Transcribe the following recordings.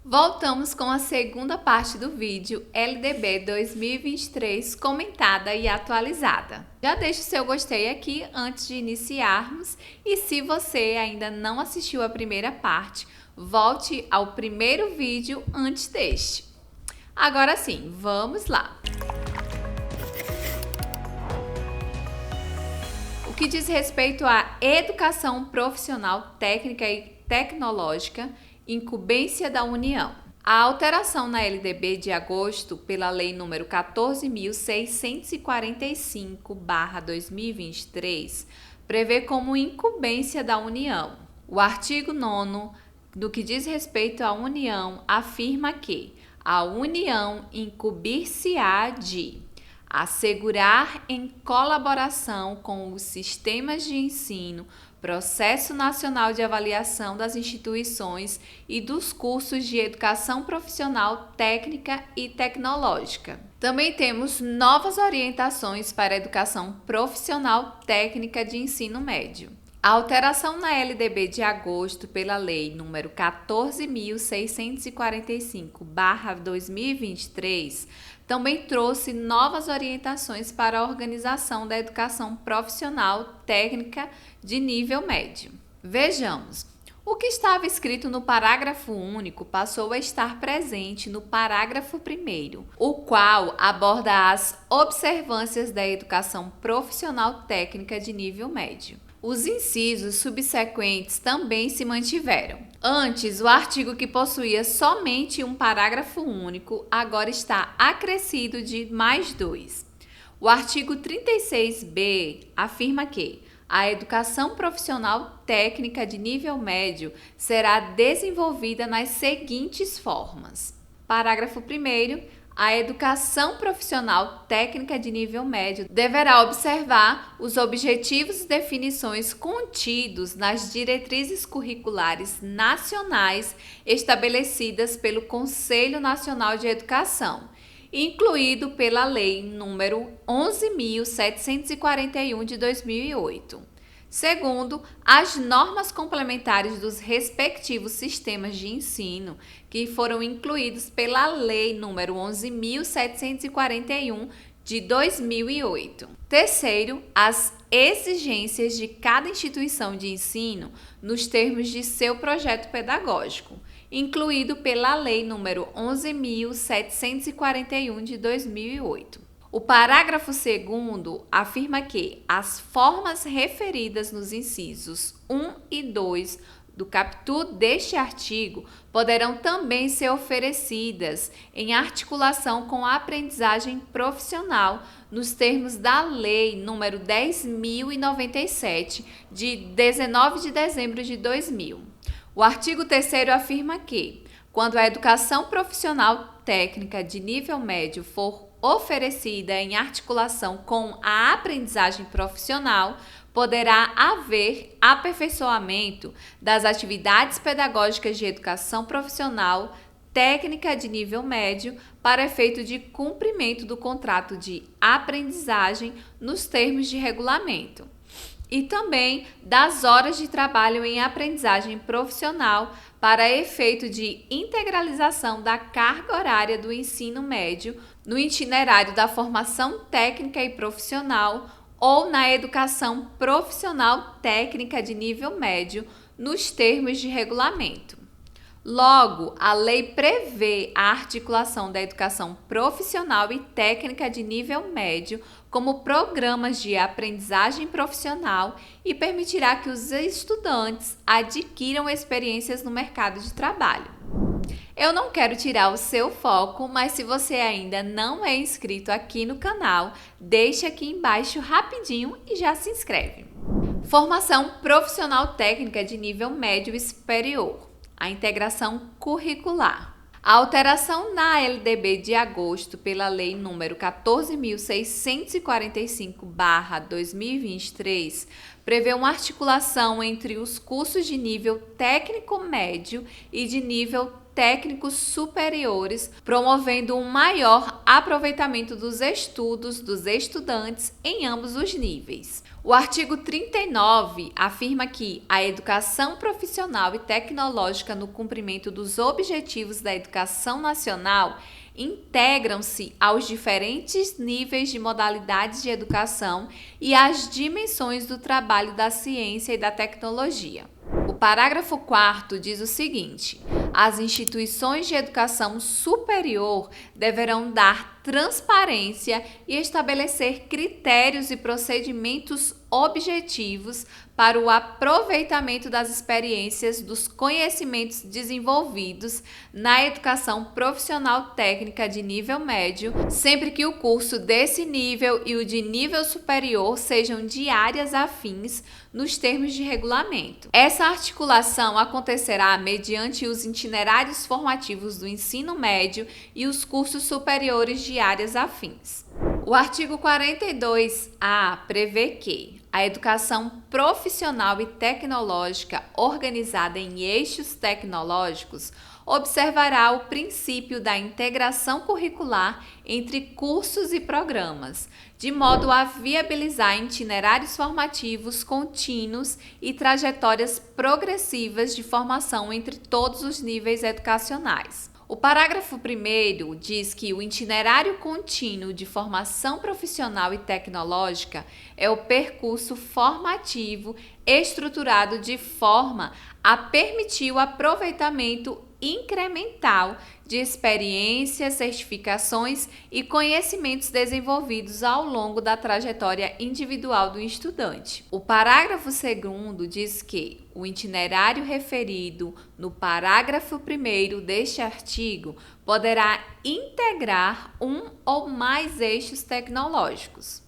Voltamos com a segunda parte do vídeo LDB 2023 comentada e atualizada. Já deixe o seu gostei aqui antes de iniciarmos e se você ainda não assistiu a primeira parte, volte ao primeiro vídeo antes deste. Agora sim, vamos lá! O que diz respeito à educação profissional técnica e tecnológica, incumbência da União. A alteração na LDB de agosto pela Lei nº 14.645/2023 prevê como incumbência da União. O artigo 9º, no que diz respeito à União, afirma que a União incumbir-se-á de assegurar, em colaboração com os sistemas de ensino, Processo Nacional de Avaliação das Instituições e dos Cursos de Educação Profissional Técnica e Tecnológica. Também temos novas orientações para a educação profissional técnica de ensino médio. A alteração na LDB de agosto pela Lei nº 14.645/2023 também trouxe novas orientações para a organização da educação profissional técnica de nível médio. Vejamos. O que estava escrito no parágrafo único passou a estar presente no parágrafo 1º, o qual aborda as observâncias da educação profissional técnica de nível médio. Os incisos subsequentes também se mantiveram. Antes, o artigo que possuía somente um parágrafo único agora está acrescido de mais dois. O artigo 36b afirma que a educação profissional técnica de nível médio será desenvolvida nas seguintes formas. Parágrafo 1º. A educação profissional técnica de nível médio deverá observar os objetivos e definições contidos nas diretrizes curriculares nacionais estabelecidas pelo Conselho Nacional de Educação, incluído pela Lei nº 11.741 de 2008. Segundo, as normas complementares dos respectivos sistemas de ensino, que foram incluídos pela Lei nº 11.741 de 2008. Terceiro, as exigências de cada instituição de ensino nos termos de seu projeto pedagógico, incluído pela Lei nº 11.741 de 2008. O parágrafo 2º afirma que as formas referidas nos incisos 1 e 2 do caput deste artigo poderão também ser oferecidas em articulação com a aprendizagem profissional nos termos da Lei nº 10.097, de 19 de dezembro de 2000. O artigo 3º afirma que, quando a educação profissional técnica de nível médio for oferecida em articulação com a aprendizagem profissional, poderá haver aperfeiçoamento das atividades pedagógicas de educação profissional técnica de nível médio para efeito de cumprimento do contrato de aprendizagem nos termos de regulamento, e também das horas de trabalho em aprendizagem profissional para efeito de integralização da carga horária do ensino médio no itinerário da formação técnica e profissional ou na educação profissional técnica de nível médio nos termos de regulamento. Logo, a lei prevê a articulação da educação profissional e técnica de nível médio como programas de aprendizagem profissional e permitirá que os estudantes adquiram experiências no mercado de trabalho. Eu não quero tirar o seu foco, mas se você ainda não é inscrito aqui no canal, deixa aqui embaixo rapidinho e já se inscreve. Formação profissional técnica de nível médio e superior. A integração curricular. A alteração na LDB de agosto pela Lei nº 14.645/2023 prevê uma articulação entre os cursos de nível técnico médio e de nível técnicos superiores, promovendo um maior aproveitamento dos estudos dos estudantes em ambos os níveis. O artigo 39 afirma que a educação profissional e tecnológica no cumprimento dos objetivos da educação nacional integram-se aos diferentes níveis de modalidades de educação e às dimensões do trabalho da ciência e da tecnologia. O parágrafo 4º diz o seguinte: as instituições de educação superior deverão dar transparência e estabelecer critérios e procedimentos objetivos para o aproveitamento das experiências dos conhecimentos desenvolvidos na educação profissional técnica de nível médio, sempre que o curso desse nível e o de nível superior sejam de áreas afins nos termos de regulamento. Essa articulação acontecerá mediante os itinerários formativos do ensino médio e os cursos superiores de áreas afins. O artigo 42A prevê que a educação profissional e tecnológica organizada em eixos tecnológicos observará o princípio da integração curricular entre cursos e programas, de modo a viabilizar itinerários formativos contínuos e trajetórias progressivas de formação entre todos os níveis educacionais. O parágrafo 1º diz que o itinerário contínuo de formação profissional e tecnológica é o percurso formativo estruturado de forma a permitir o aproveitamento incremental de experiências, certificações e conhecimentos desenvolvidos ao longo da trajetória individual do estudante. O parágrafo 2º diz que o itinerário referido no parágrafo 1º deste artigo poderá integrar um ou mais eixos tecnológicos.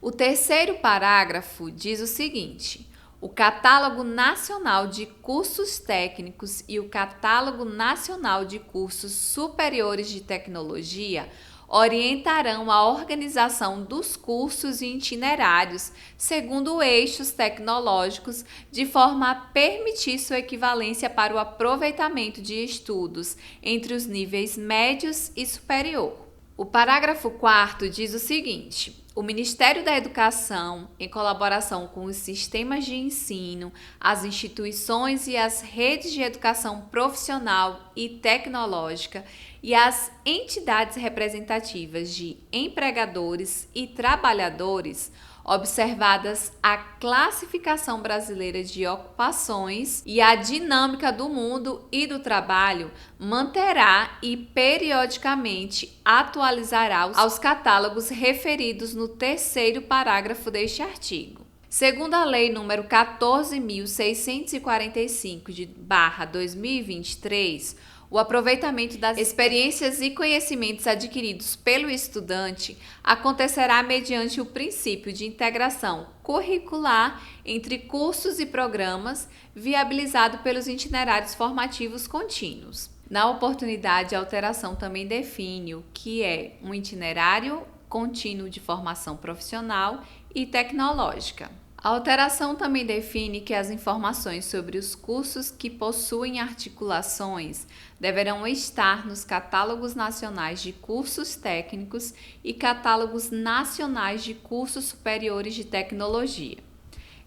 O terceiro parágrafo diz o seguinte: o Catálogo Nacional de Cursos Técnicos e o Catálogo Nacional de Cursos Superiores de Tecnologia orientarão a organização dos cursos e itinerários segundo eixos tecnológicos, de forma a permitir sua equivalência para o aproveitamento de estudos entre os níveis médios e superior. O parágrafo 4º diz o seguinte: o Ministério da Educação, em colaboração com os sistemas de ensino, as instituições e as redes de educação profissional e tecnológica e as entidades representativas de empregadores e trabalhadores, observadas a classificação brasileira de ocupações e a dinâmica do mundo e do trabalho, manterá e periodicamente atualizará os catálogos referidos no terceiro parágrafo deste artigo. Segundo a Lei nº 14.645/2023, o aproveitamento das experiências e conhecimentos adquiridos pelo estudante acontecerá mediante o princípio de integração curricular entre cursos e programas, viabilizado pelos itinerários formativos contínuos. Na oportunidade, a alteração também define o que é um itinerário contínuo de formação profissional e tecnológica. A alteração também define que as informações sobre os cursos que possuem articulações deverão estar nos catálogos nacionais de cursos técnicos e catálogos nacionais de cursos superiores de tecnologia.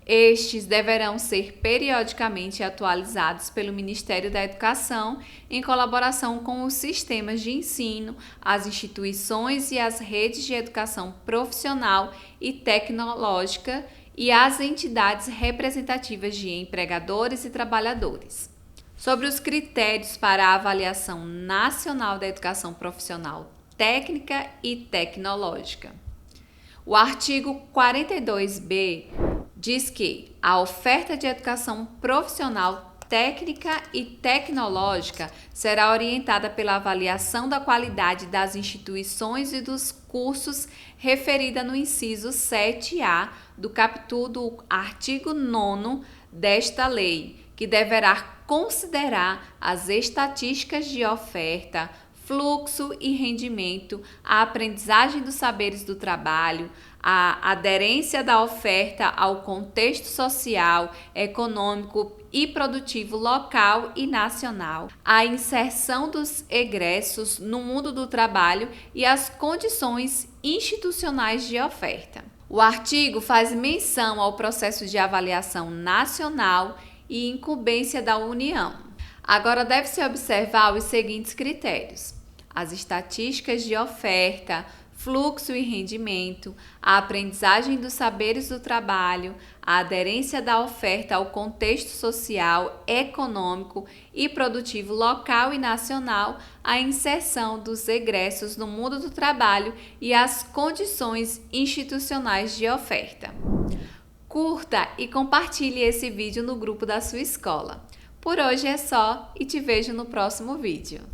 Estes deverão ser periodicamente atualizados pelo Ministério da Educação, em colaboração com os sistemas de ensino, as instituições e as redes de educação profissional e tecnológica e as entidades representativas de empregadores e trabalhadores. Sobre os critérios para a avaliação nacional da educação profissional técnica e tecnológica. O artigo 42b diz que a oferta de educação profissional técnica e tecnológica será orientada pela avaliação da qualidade das instituições e dos cursos referida no inciso 7A do caput do artigo 9º desta lei, que deverá considerar as estatísticas de oferta, fluxo e rendimento, a aprendizagem dos saberes do trabalho, a aderência da oferta ao contexto social, econômico e produtivo local e nacional, a inserção dos egressos no mundo do trabalho e as condições institucionais de oferta. O artigo faz menção ao processo de avaliação nacional e incumbência da União. Agora deve-se observar os seguintes critérios: as estatísticas de oferta, fluxo e rendimento, a aprendizagem dos saberes do trabalho, a aderência da oferta ao contexto social, econômico e produtivo local e nacional, a inserção dos egressos no mundo do trabalho e as condições institucionais de oferta. Curta e compartilhe esse vídeo no grupo da sua escola. Por hoje é só e te vejo no próximo vídeo.